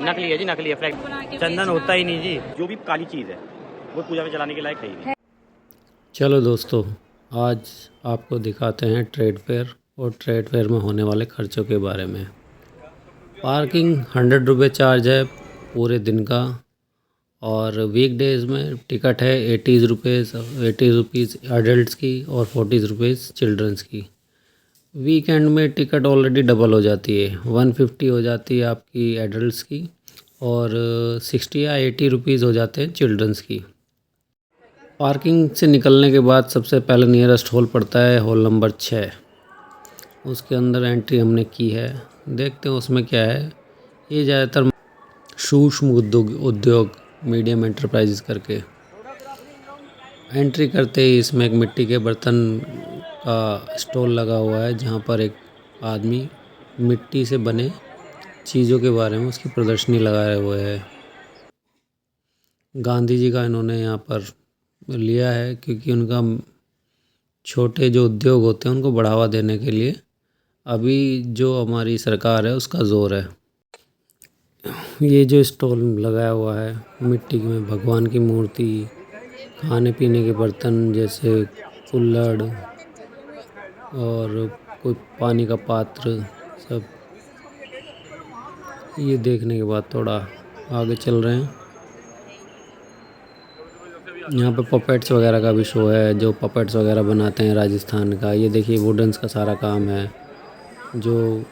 नकली है जी, नकली है। चंदन होता ही नहीं जी। जो भी काली चीज़ है वो पूजा में चलाने के लायक है ही नहीं। चलो दोस्तों, आज आपको दिखाते हैं ट्रेड फेयर और ट्रेड फेयर में होने वाले खर्चों के बारे में। पार्किंग 100 रुपये चार्ज है पूरे दिन का, और वीक डेज़ में टिकट है 80 रुपीज़ एडल्ट्स की और 40 रुपीज़ चिल्ड्रंस की। वीकेंड में टिकट ऑलरेडी डबल हो जाती है, 150 हो जाती है आपकी एडल्ट्स की और 60 या 80 रुपीज़ हो जाते हैं चिल्ड्रंस की। पार्किंग से निकलने के बाद सबसे पहले नियरेस्ट हॉल पड़ता है हॉल नंबर 6। उसके अंदर एंट्री हमने की है, देखते हैं उसमें क्या है। ये ज़्यादातर सूक्ष्म उद्योग मीडियम एंटरप्राइजेस करके। एंट्री करते ही इसमें एक मिट्टी के बर्तन का स्टॉल लगा हुआ है, जहाँ पर एक आदमी मिट्टी से बने चीज़ों के बारे में उसकी प्रदर्शनी लगाए हुए है। गांधी जी का इन्होंने यहाँ पर लिया है, क्योंकि उनका छोटे जो उद्योग होते हैं उनको बढ़ावा देने के लिए अभी जो हमारी सरकार है उसका ज़ोर है। ये जो स्टॉल लगाया हुआ है मिट्टी में भगवान की मूर्ति, खाने पीने के बर्तन जैसे कुल्हड़ और कोई पानी का पात्र, सब ये देखने के बाद थोड़ा आगे चल रहे हैं। यहाँ पे पपेट्स वगैरह का भी शो है, जो पपेट्स वगैरह बनाते हैं राजस्थान का। ये देखिए वुडन्स का सारा काम है, जो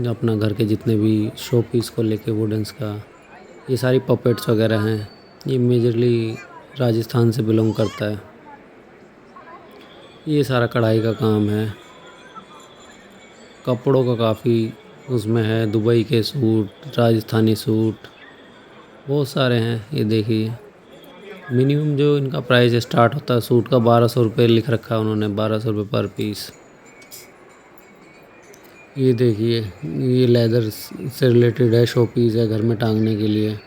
अपना घर के जितने भी शो पीस को लेके वुडन्स का, ये सारी पपेट्स वगैरह हैं। ये मेजरली राजस्थान से बिलोंग करता है। ये सारा कढ़ाई का काम है, कपड़ों का काफ़ी उसमें है, दुबई के सूट, राजस्थानी सूट बहुत सारे हैं। ये देखिए मिनिमम जो इनका प्राइस स्टार्ट होता है सूट का 1200 रुपये लिख रखा है उन्होंने, 1200 रुपये पर पीस। ये देखिए ये लेदर से रिलेटेड है, शो पीस है घर में टांगने के लिए।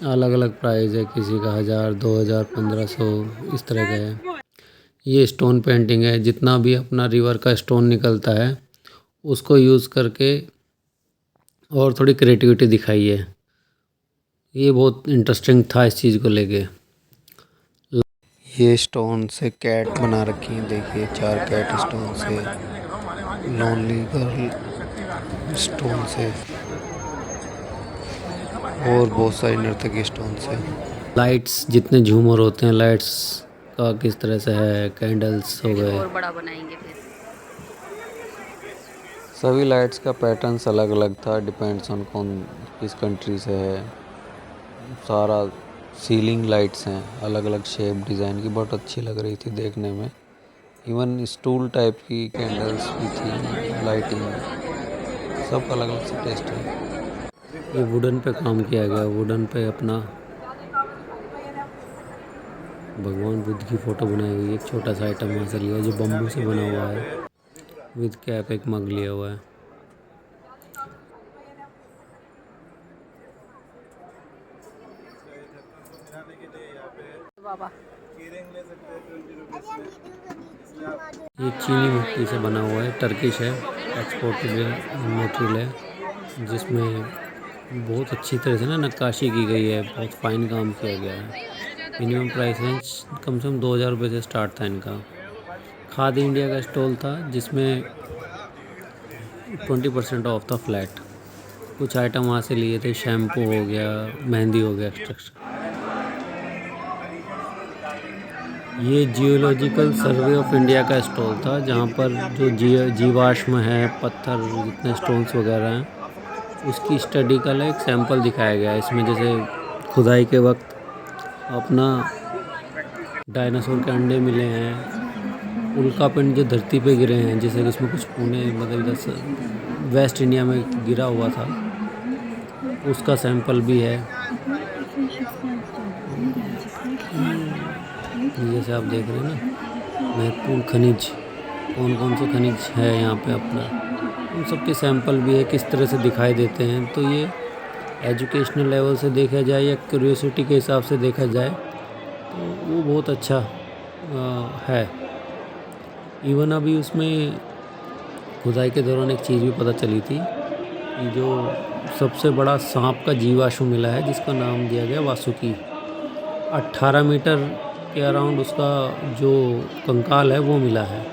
अलग अलग प्राइस है, किसी का 1000, 2000, 1500 इस तरह का है। ये स्टोन पेंटिंग है, जितना भी अपना रिवर का स्टोन निकलता है उसको यूज़ करके और थोड़ी क्रिएटिविटी दिखाई है। ये बहुत इंटरेस्टिंग था इस चीज़ को लेके। ये स्टोन से कैट बना रखी है, देखिए 4 कैट स्टोन से, लोनली गर्ल स्टोन से और बहुत सारी नर्तकी स्टोन से। लाइट्स जितने झूमर होते हैं लाइट्स का किस तरह से है, कैंडल्स हो गए, और बड़ा बनाएंगे फिर। सभी लाइट्स का पैटर्न्स अलग अलग था, डिपेंड्स ऑन कौन किस कंट्री से है। सारा सीलिंग लाइट्स हैं अलग अलग शेप डिज़ाइन की, बहुत अच्छी लग रही थी देखने में। इवन स्टूल टाइप की कैंडल्स भी थी, लाइटिंग सब अलग अलग से टेस्ट है। ये वुडन पे काम किया गया, वुडन पे अपना भगवान बुद्ध की फ़ोटो बनाई हुई है। एक छोटा सा आइटम वहाँ से लिया जो बम्बू से बना हुआ है, विद कैप एक मग लिया हुआ है। बाबा ये चीनी मिट्टी से बना हुआ है, टर्किश है, एक्सपोर्टेड मटेरियल है, जिसमें बहुत अच्छी तरह से ना नक्काशी की गई है, बहुत फाइन काम किया गया है। मिनिमम प्राइस रेंज कम से कम 2000 रुपये से स्टार्ट था इनका। खादी इंडिया का स्टॉल था जिसमें 20% ऑफ था फ्लैट। कुछ आइटम वहाँ से लिए थे, शैम्पू हो गया, मेहंदी हो गया, एक्स्ट्रा। ये जियोलॉजिकल सर्वे ऑफ इंडिया का स्टॉल था, जहाँ पर जो जीवाश्म है, पत्थर जितने स्टोन्स वगैरह हैं उसकी स्टडी का एक सैंपल दिखाया गया है इसमें। जैसे खुदाई के वक्त अपना डायनासोर के अंडे मिले हैं, उल्का पिंड जो धरती पे गिरे हैं, जैसे कि इसमें कुछ पुणे मतलब इधर वेस्ट इंडिया में गिरा हुआ था, उसका सैंपल भी है। जैसे आप देख रहे हैं ना, महत्वपूर्ण खनिज कौन कौन से खनिज है यहाँ पे अपना, उन सब के सैंपल भी है, किस तरह से दिखाई देते हैं। तो ये एजुकेशनल लेवल से देखा जाए या क्यूरियोसिटी के हिसाब से देखा जाए तो वो बहुत अच्छा है। इवन अभी उसमें खुदाई के दौरान एक चीज़ भी पता चली थी कि जो सबसे बड़ा सांप का जीवाश्म मिला है जिसका नाम दिया गया वासुकी। 18 मीटर के अराउंड उसका जो कंकाल है वो मिला है।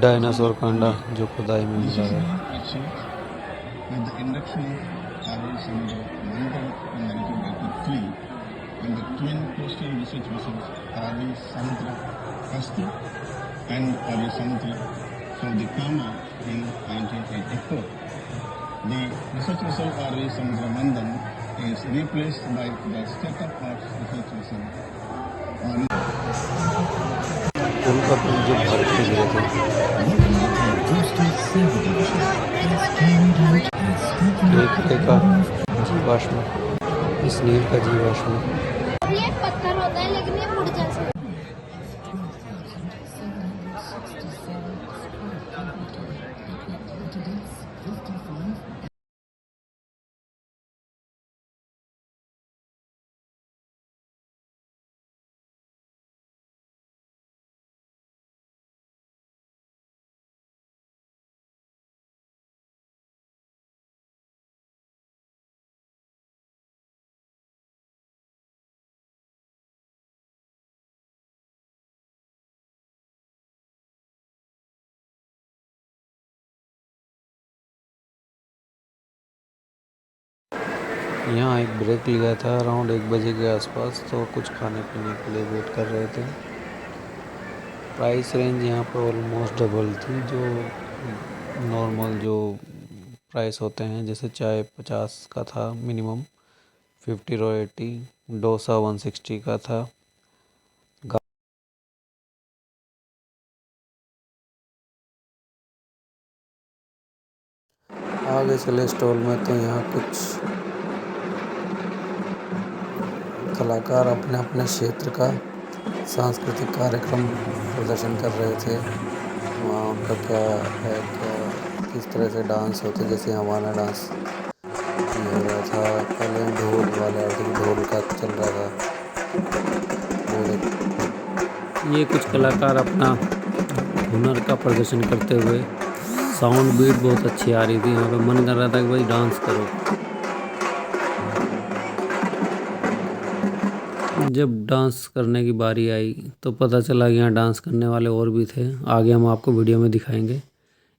डायनासोर का अंडा जो खुदाई में मिला है। With the induction of RA Samudra Mangal and Narikabati 3 and the twin coastal research vessels RA Samudra Kasti and RA Samudra from the Kama in 1984. The research vessel RA Samudra Mandan is replaced by the state-of-the-art research vessel उनका पुल जो भारत के गिरे थे। एक रेखा जीवाश्म, इस नील का जीवाश्म। ये पत्थर होता है लेकिन ये मुड़ जैसा। यहाँ एक ब्रेक लिया था अराउंड 1 बजे के आसपास, तो कुछ खाने पीने के लिए वेट कर रहे थे। प्राइस रेंज यहाँ पर ऑलमोस्ट डबल थी जो नॉर्मल जो प्राइस होते हैं, जैसे चाय 50 का था मिनिमम, 50 और 80, डोसा 160 का था। आगे चले स्टॉल में तो यहाँ कुछ कलाकार अपने अपने क्षेत्र का सांस्कृतिक कार्यक्रम प्रदर्शन कर रहे थे। वहाँ उनका क्या है, क्या किस तरह से डांस होते, जैसे हमारा डांस ये हो रहा था। पहले ढोल वाला ढोल का चल रहा था। ये कुछ कलाकार अपना हुनर का प्रदर्शन करते हुए, साउंड बीट बहुत अच्छी आ रही थी। यहाँ पे मन कर रहा था कि भाई डांस करो। जब डांस करने की बारी आई तो पता चला कि यहाँ डांस करने वाले और भी थे। आगे हम आपको वीडियो में दिखाएंगे।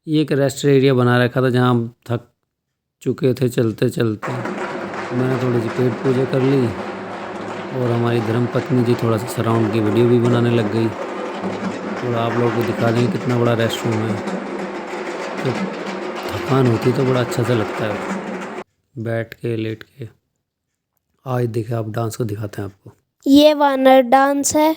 ये एक रेस्ट एरिया बना रखा था जहाँ हम थक चुके थे चलते चलते। मैंने थोड़ी सी पेट पूजा कर ली और हमारी धर्मपत्नी जी थोड़ा सा सराउंड की वीडियो भी बनाने लग गई। तो आप लोगों को दिखा देंगे कितना बड़ा रेस्ट रूम है। तो थकान होती तो बड़ा अच्छा सा लगता है बैठ के लेट के। आज देखिए आप डांस को दिखाते हैं आपको। ये वानर डांस है।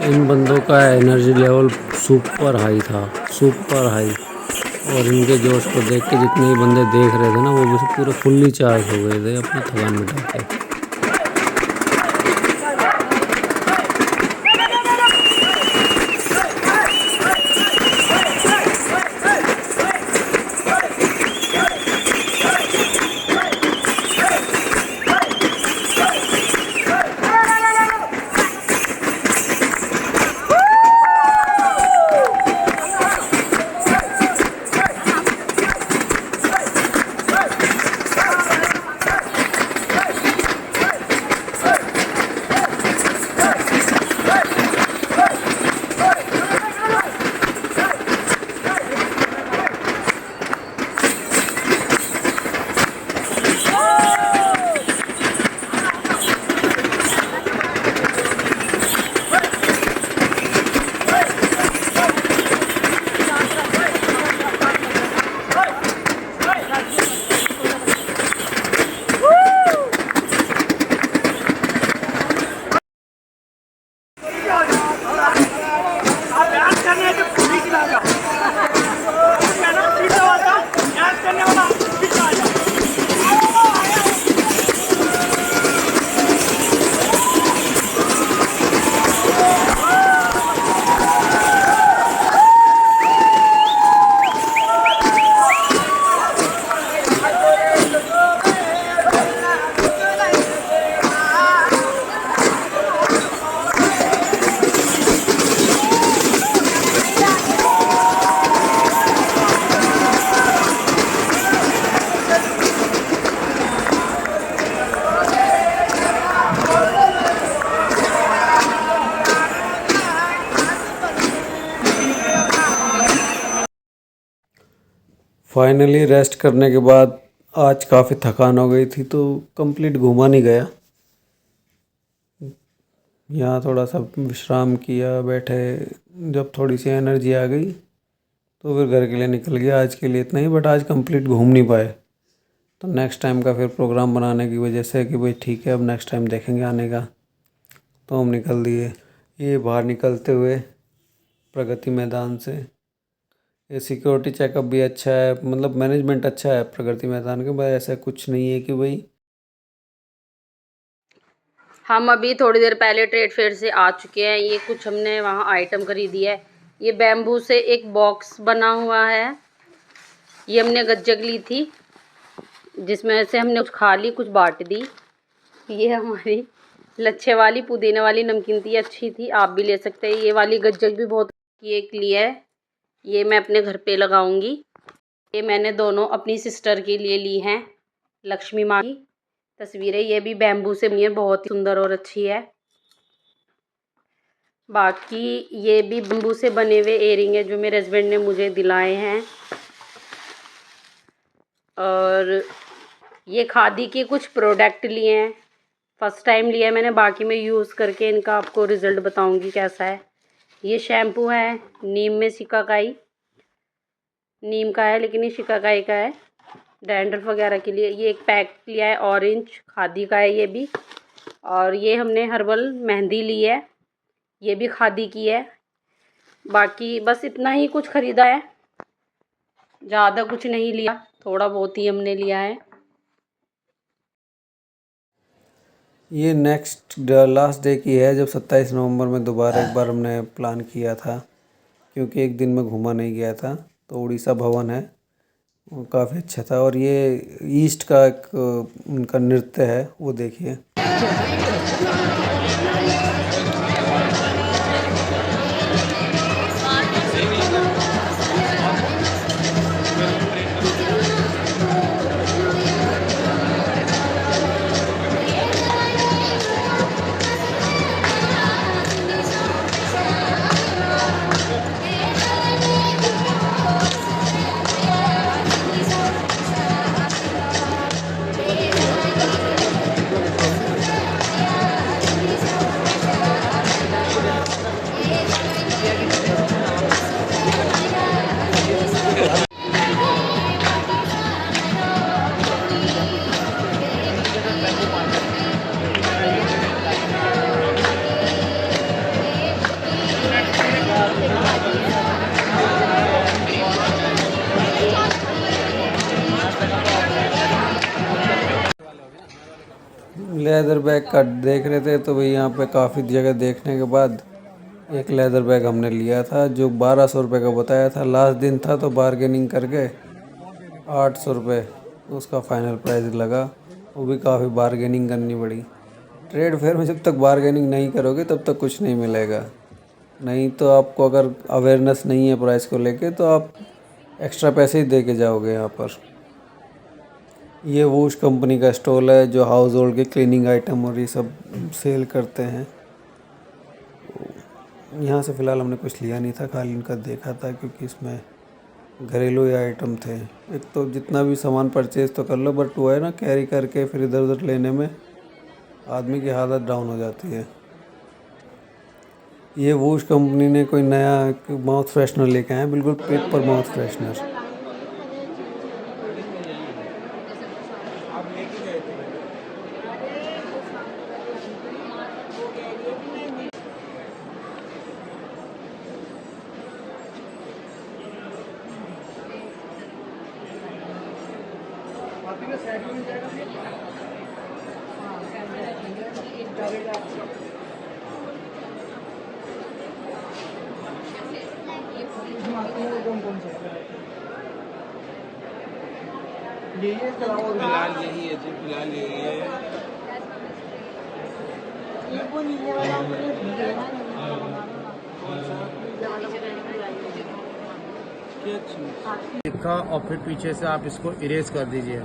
इन बंदों का एनर्जी लेवल सुपर हाई था, सुपर हाई। और इनके जोश को देख के जितने ही बंदे देख रहे थे ना, वो भी पूरे फुल्ली चार्ज हो गए थे अपनी थकान मिटा के। फाइनली रेस्ट करने के बाद आज काफ़ी थकान हो गई थी तो कंप्लीट घूमा नहीं गया। यहाँ थोड़ा सा विश्राम किया, बैठे। जब थोड़ी सी एनर्जी आ गई तो फिर घर के लिए निकल गया। आज के लिए इतना ही, बट आज कंप्लीट घूम नहीं पाए। तो नेक्स्ट टाइम का फिर प्रोग्राम बनाने की वजह से कि भाई ठीक है अब नेक्स्ट टाइम देखेंगे आने का, तो हम निकल दिए। ये बाहर निकलते हुए प्रगति मैदान से ये सिक्योरिटी चेकअप भी अच्छा है, मतलब मैनेजमेंट अच्छा है प्रगति मैदान के। भाई ऐसा कुछ नहीं है कि भाई। हम अभी थोड़ी देर पहले ट्रेड फेयर से आ चुके हैं। ये कुछ हमने वहाँ आइटम खरीदी है। ये बैम्बू से एक बॉक्स बना हुआ है। ये हमने गज्जक ली थी जिसमें से हमने कुछ खा ली, कुछ बांट दी। ये हमारी लच्छे वाली पुदीने वाली नमकीन थी, अच्छी थी, आप भी ले सकते हैं। ये वाली गज्जक भी बहुत एक ली है, ये मैं अपने घर पे लगाऊंगी। ये मैंने दोनों अपनी सिस्टर के लिए ली हैं, लक्ष्मी माँ की तस्वीरें। ये भी बैम्बू से बनी है, बहुत ही सुंदर और अच्छी है। बाकी ये भी बैम्बू से बने हुए एयरिंग है जो मेरे हस्बैंड ने मुझे दिलाए हैं। और ये खादी के कुछ प्रोडक्ट लिए हैं, फर्स्ट टाइम लिया है मैंने, बाकी मैं यूज़ करके इनका आपको रिज़ल्ट बताऊंगी कैसा है। ये शैम्पू है नीम में शिकाकाई, नीम का है लेकिन ये शिकाकाई का है, डैंड्रफ वगैरह के लिए। ये एक पैक लिया है ऑरेंज, खादी का है ये भी। और ये हमने हर्बल मेहंदी ली है, ये भी खादी की है। बाकी बस इतना ही कुछ ख़रीदा है, ज़्यादा कुछ नहीं लिया, थोड़ा बहुत ही हमने लिया है। ये नेक्स्ट लास्ट डे की है, जब 27 नवंबर में दोबारा एक बार हमने प्लान किया था, क्योंकि एक दिन में घूमा नहीं गया था। तो उड़ीसा भवन है, वो काफ़ी अच्छा था। और ये ईस्ट का एक उनका नृत्य है, वो देखिए। लेदर बैग का देख रहे थे तो भाई यहाँ पे काफ़ी जगह देखने के बाद एक लेदर बैग हमने लिया था जो 1200 रुपये का बताया था। लास्ट दिन था तो बारगेनिंग करके 800 रुपये उसका फाइनल प्राइस लगा, वो भी काफ़ी बारगेनिंग करनी पड़ी। ट्रेड फेयर में जब तक बारगेनिंग नहीं करोगे तब तक कुछ नहीं मिलेगा। नहीं तो आपको अगर अवेयरनेस नहीं है प्राइस को लेके तो आप एक्स्ट्रा पैसे ही दे के जाओगे यहाँ पर। ये वूश कंपनी का स्टॉल है जो हाउस होल्ड के क्लीनिंग आइटम और ये सब सेल करते हैं। यहाँ से फ़िलहाल हमने कुछ लिया नहीं था, खाली इनका देखा था क्योंकि इसमें घरेलू आइटम थे। एक तो जितना भी सामान परचेज़ तो कर लो, बट वो है ना कैरी करके फिर इधर उधर लेने में आदमी की हालत डाउन हो जाती है। ये वूश कंपनी ने कोई नया माउथ फ्रेशनर लेके आए हैं, बिल्कुल पेपर माउथ फ्रेशनर। फिलहाल यही है जी, फिलहाल यही है। का और फिर पीछे से आप इसको इरेज कर दीजिए,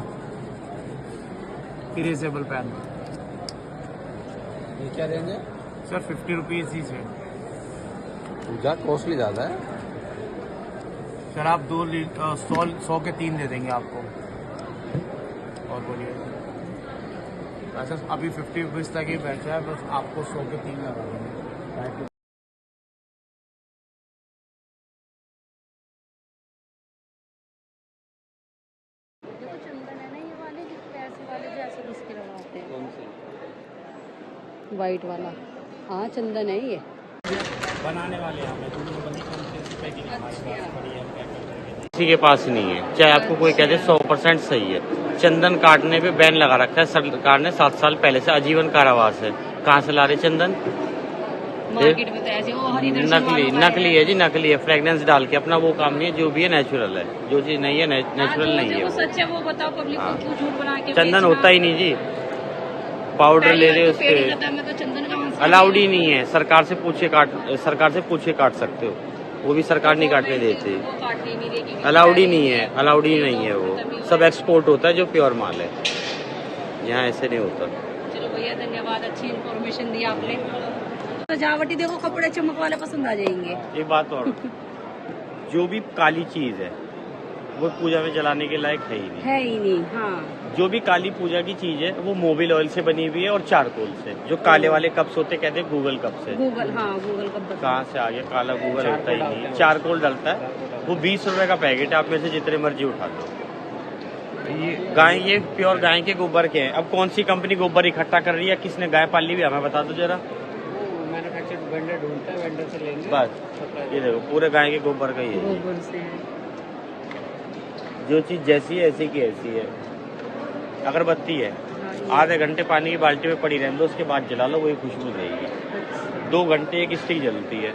इरेजेबल पेन। ये क्या रेंज है सर 50 रुपीज़ ही से। पूजा कॉस्टली ज़्यादा है। सर आप 100 के 3 दे देंगे आपको। और बोलिए ऐसा अभी 50 रुपीज़ तक ही बैठा है, बस आपको 100 के 3 लगा देंगे। देखो चंदन है ना, ये वाले जो पैसे वाले जैसे बिस्किट लगाते हैं। कौन सी वाइट वाला, हाँ चंदन है ये। बनाने वाले हमें किसी के पास नहीं है, चाहे आपको कोई कह दे 100% सही है। चंदन काटने पे बैन लगा रखा है सरकार ने 7 साल पहले से, आजीवन कारावास है। कहाँ से ला रहे चंदन? मार्केट में तो ऐसे वो हरी दर्शन नकली नकली है जी, नकली है। फ्रेगनेंस डाल के, अपना वो काम नहीं है। जो भी है नेचुरल है, जो चीज नहीं है नेचुरल नहीं है। वो सच है वो बताओ पब्लिक को, क्यों झूठ बना के चंदन होता ही नहीं जी, पाउडर ले रहे उसके। तो चंदन कहाँ से अलाउड ही नहीं है। सरकार से पूछे काट सकते हो, वो भी सरकार नहीं काटने देती। वो काटने नहीं देगी, अलाउड ही नहीं है, अलाउड ही नहीं है। वो सब एक्सपोर्ट होता है जो प्योर माल है, यहाँ ऐसे नहीं होता। चलो भैया धन्यवाद, अच्छी इन्फॉर्मेशन दी आपने। सजावटी देखो कपड़े चमक वाले पसंद आ जाएंगे। एक बात और, जो भी काली चीज है वो पूजा में जलाने के लायक है ही नहीं। हाँ जो भी काली पूजा की चीज है वो मोबिल ऑयल से बनी हुई है और चारकोल से। जो काले वाले कप्स होते कहते हैं गूगल कप से। गूगल, हाँ गूगल कप। कहाँ से आ गया? काला गूगल होता ही नहीं है, चारकोल डलता है। वो 20 रुपए का पैकेट है, आप में से जितने मर्जी उठा लो। ये प्योर गाय के गोबर के हैं। अब कौन सी कंपनी गोबर इकट्ठा कर रही है, किसने गाय पाल ली हुई है, हमें बता दो जरा। मैन्युफैक्चर्ड वेंडर ढूंढता है, वेंडर से लेंगे बस ये देखो, पूरे गाय के गोबर का ही है। गोबर से है। जो चीज जैसी है ऐसी की ऐसी है। अगरबत्ती है, आधे घंटे पानी की बाल्टी में पड़ी रहने दो, उसके बाद जला लो, वही खुशबू देगी। 2 घंटे एक स्टिक जलती है।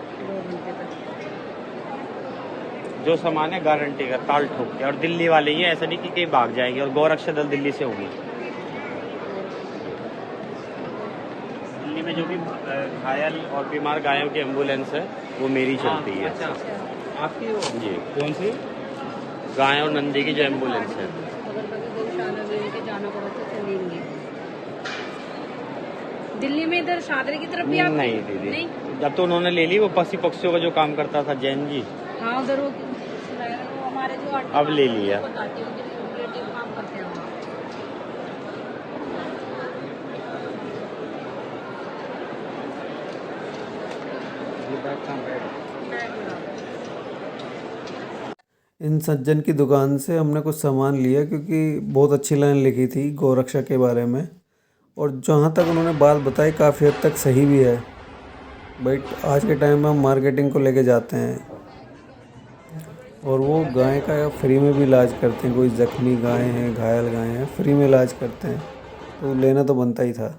जो सामान है गारंटी का, ताल ठोक के। और दिल्ली वाले ही है, ऐसा नहीं कि कहीं भाग जाएंगे। और गौरक्षा दल दिल्ली से होंगे। दिल्ली में जो भी घायल और बीमार गायों की एम्बुलेंस है वो मेरी चलती है। आपकी जी, कौन सी? गाय और नंदी की जो एम्बुलेंस है। अगर कभी गौशाला में लेके जाना पड़ा तो चलेंगे। दिल्ली में इधर शादरे की तरफ भी आप? नहीं दीदी, नहीं? जब तो उन्होंने ले ली वो पक्षियों का जो काम करता था जैन जी। हाँ उधर वो हमारे जो अब ले लिया। बताती हूँ रिलेटिव काम करते हैं वहाँ। इन सज्जन की दुकान से हमने कुछ सामान लिया क्योंकि बहुत अच्छी लाइन लिखी थी गौरक्षा के बारे में, और जहाँ तक उन्होंने बात बताई काफ़ी हद तक सही भी है। बट आज के टाइम में हम मार्केटिंग को लेके जाते हैं और वो गाय का फ्री में भी इलाज करते हैं। कोई ज़ख्मी गाय हैं, घायल गाय हैं, फ्री में इलाज करते हैं, तो लेना तो बनता ही था।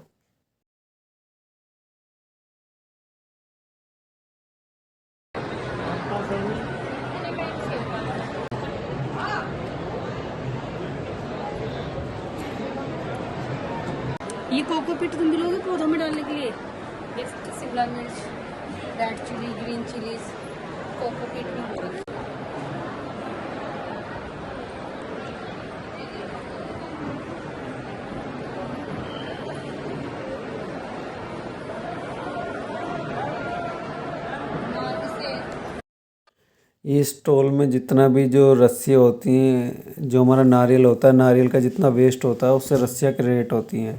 ये कोकोपीट तुम मिलोगे पौधों में डालने के लिए? शिमला मिर्च, red chilli, green chillies, cocopeat भी होगी। ये स्टॉल में जितना भी जो रस्सियाँ होती हैं, जो हमारा नारियल होता है, नारियल का जितना वेस्ट होता है उससे रस्सियाँ क्रिएट होती हैं।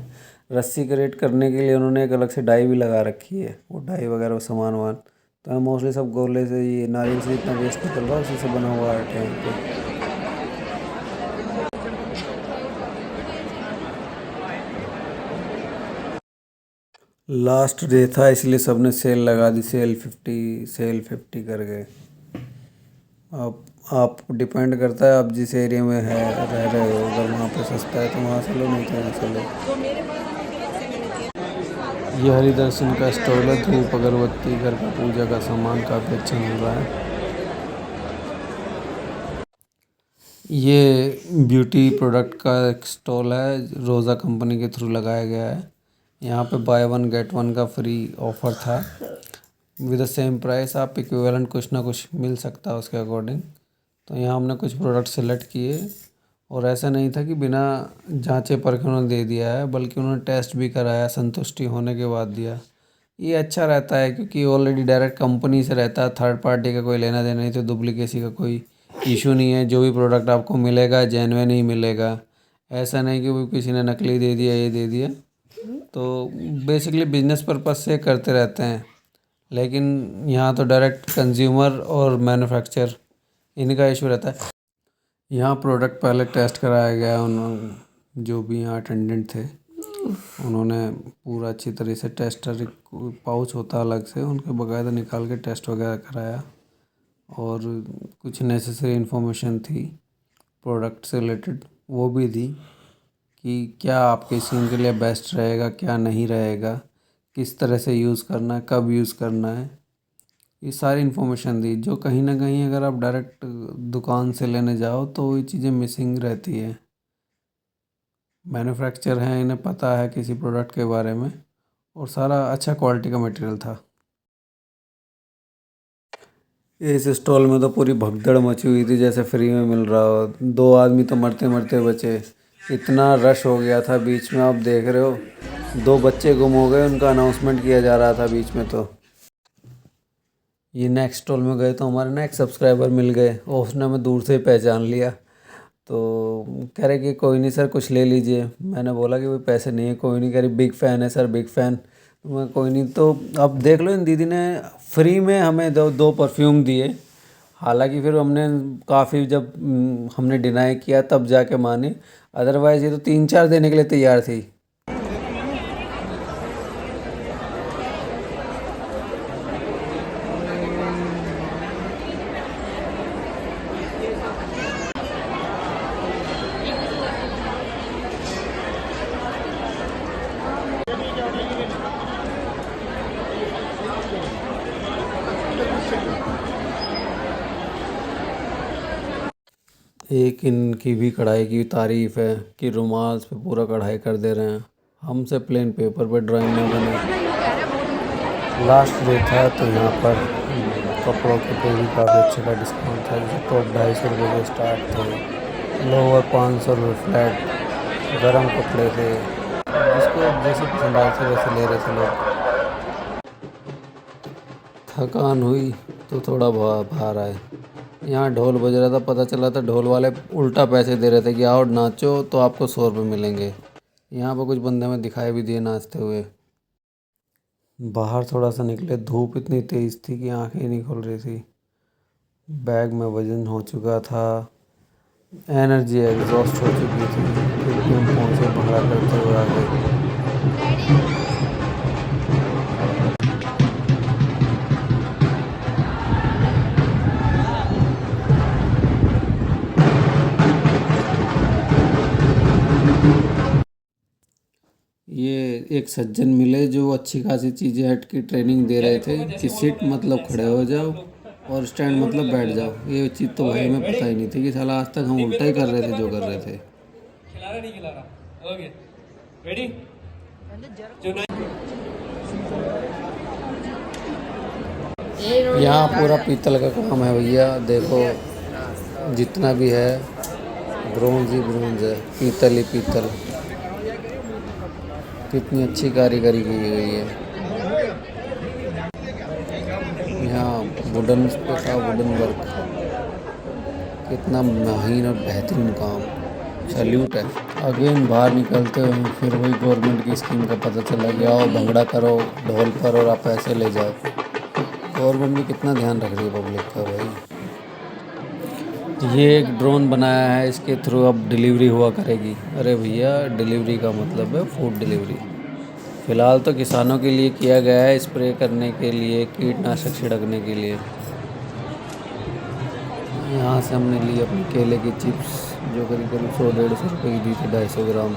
रस्सी क्रिएट करने के लिए उन्होंने एक अलग से डाई भी लगा रखी है, वो डाई वगैरह सामान वान। तो मोस्टली सब गोले से, ये नारियल से जितना वेस्ट निकल रहा है उसी से बना हुआ है टाइम पे। लास्ट डे था इसलिए सबने सेल लगा दी, सेल 50 करके। अब आप डिपेंड करता है आप जिस एरिया में है रह रहे हो, अगर वहाँ पे सस्ता है तो वहाँ से लो, नहीं तो यहाँ से लो। ये हरि दर्शन का स्टॉल है, धूप अगरबत्ती, घर का पूजा का सामान काफ़ी अच्छा मिल रहा है। ये ब्यूटी प्रोडक्ट का एक स्टॉल है, रोज़ा कंपनी के थ्रू लगाया गया है। यहाँ पे बाय 1 गेट 1 का फ्री ऑफ़र था। विद द सेम प्राइस आप इक्विवेलेंट कुछ ना कुछ मिल सकता है उसके अकॉर्डिंग। तो यहाँ हमने कुछ प्रोडक्ट सेलेक्ट किए और ऐसा नहीं था कि बिना जांचे परखे उन्होंने दे दिया है, बल्कि उन्होंने टेस्ट भी कराया, संतुष्टि होने के बाद दिया। ये अच्छा रहता है क्योंकि ऑलरेडी डायरेक्ट कंपनी से रहता है, थर्ड पार्टी का कोई लेना देना नहीं, तो डुप्लीकेसी का कोई इशू नहीं है। जो भी प्रोडक्ट आपको मिलेगा जेन्युइन ही मिलेगा। ऐसा नहीं कि वो किसी ने नकली दे दिया, ये दे दिया। तो बेसिकली बिजनेस पर्पस से करते रहते हैं, लेकिन यहाँ तो डायरेक्ट कंज्यूमर और मैन्युफैक्चर इनका इशू रहता है। यहाँ प्रोडक्ट पहले टेस्ट कराया गया। उन्होंने जो भी यहाँ अटेंडेंट थे उन्होंने पूरा अच्छी तरह से टेस्टर पाउच होता अलग से, उनके बाकायदा निकाल के टेस्ट वगैरह कराया। और कुछ नेसेसरी इन्फॉर्मेशन थी प्रोडक्ट से रिलेटेड, वो भी दी कि क्या आपके स्किन के लिए बेस्ट रहेगा, क्या नहीं रहेगा, किस तरह से यूज़ करना है, कब यूज़ करना है, ये सारी इन्फॉर्मेशन दी। जो कहीं ना कहीं अगर आप डायरेक्ट दुकान से लेने जाओ तो ये चीज़ें मिसिंग रहती है। मैन्युफैक्चर हैं, इन्हें पता है किसी प्रोडक्ट के बारे में, और सारा अच्छा क्वालिटी का मटेरियल था। इस स्टॉल में तो पूरी भगदड़ मची हुई थी, जैसे फ्री में मिल रहा हो। 2 आदमी तो मरते मरते बचे, इतना रश हो गया था बीच में। आप देख रहे हो 2 बच्चे गुम हो गए, उनका अनाउंसमेंट किया जा रहा था बीच में। तो ये नेक्स्ट स्टॉल में गए तो हमारे ना एक सब्सक्राइबर मिल गए, और उसने हमें दूर से ही पहचान लिया। तो कह रहे कि कोई नहीं सर कुछ ले लीजिए। मैंने बोला कि भाई पैसे नहीं है। कोई नहीं, कह रही बिग फ़ैन है सर, बिग फ़ैन। मैं कोई नहीं। तो अब देख लो, इन दीदी ने फ्री में हमें 2 परफ्यूम दिए। हालांकि फिर हमने काफ़ी जब हमने डिनाई किया तब जाके माने, अदरवाइज़ ये तो 3-4 देने के लिए तैयार थी। एक इनकी भी कढ़ाई की तारीफ़ है कि रुमाल पे पूरा कढ़ाई कर दे रहे हैं। हमसे प्लेन पेपर पे ड्राइंग नहीं बने। लास्ट डे था तो यहाँ पर कपड़ों के पे भी काफ़ी अच्छा का डिस्काउंट था। जैसे टॉप 250 रुपये से स्टार्ट थे, लोअर 500 रुपये फ्लैट, गर्म कपड़े थे, जिसको जैसे पसंद आए थे वैसे ले रहे थे लोग। थकान हुई तो थोड़ा बाहर आए। यहाँ ढोल बज रहा था, पता चला था ढोल वाले उल्टा पैसे दे रहे थे कि आओ नाचो तो आपको 100 रुपये मिलेंगे। यहाँ पर कुछ बंदे हमें दिखाई भी दिए नाचते हुए। बाहर थोड़ा सा निकले, धूप इतनी तेज़ थी कि आंखें ही नहीं खुल रही थी। बैग में वज़न हो चुका था, एनर्जी एग्जॉस्ट हो चुकी थी, फिर भी हम पहुँचे भंगड़ा करते हुए आगे। ये एक सज्जन मिले जो अच्छी खासी चीज़ें हट की ट्रेनिंग दे रहे थे कि सिट मतलब खड़े हो जाओ और स्टैंड मतलब बैठ जाओ। ये चीज़ तो भाई हमें पता ही नहीं थी कि साला आज तक हम उल्टा ही कर रहे थे जो कर रहे थे। खिला रहा नहीं खिला रहा। Okay ready. यहाँ पूरा पीतल का काम है भैया। देखो जितना भी है ब्रोंज ही ब्रोंज है, पीतल ही पीतल। कितनी अच्छी कारीगरी की गई है। यहाँ वुडन पे था, वुडन वर्क, कितना महीन और बेहतरीन काम, सैल्यूट है। अगेन बाहर निकलते हुए फिर वही गवर्नमेंट की स्कीम का पता चला कि आओ भंगड़ा करो ढोल पर और आप पैसे ले जाओ। गवर्नमेंट भी कितना ध्यान रख रही है पब्लिक का भाई। ये एक ड्रोन बनाया है, इसके थ्रू अब डिलीवरी हुआ करेगी। अरे भैया डिलीवरी का मतलब है फूड डिलीवरी। फ़िलहाल तो किसानों के लिए किया गया है, स्प्रे करने के लिए, कीटनाशक छिड़कने के लिए। यहाँ से हमने ली अपनी केले की चिप्स जो करीब 100-150 रुपये की दी थी, 250 ग्राम।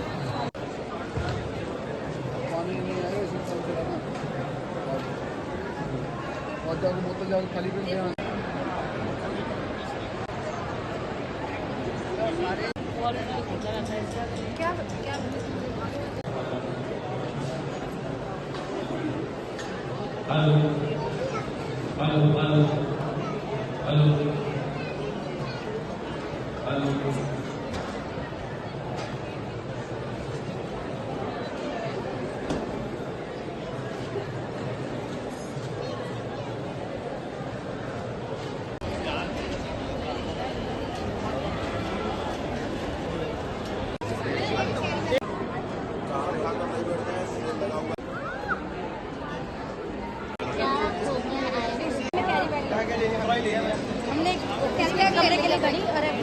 हमने कमरे के लिए घड़ी और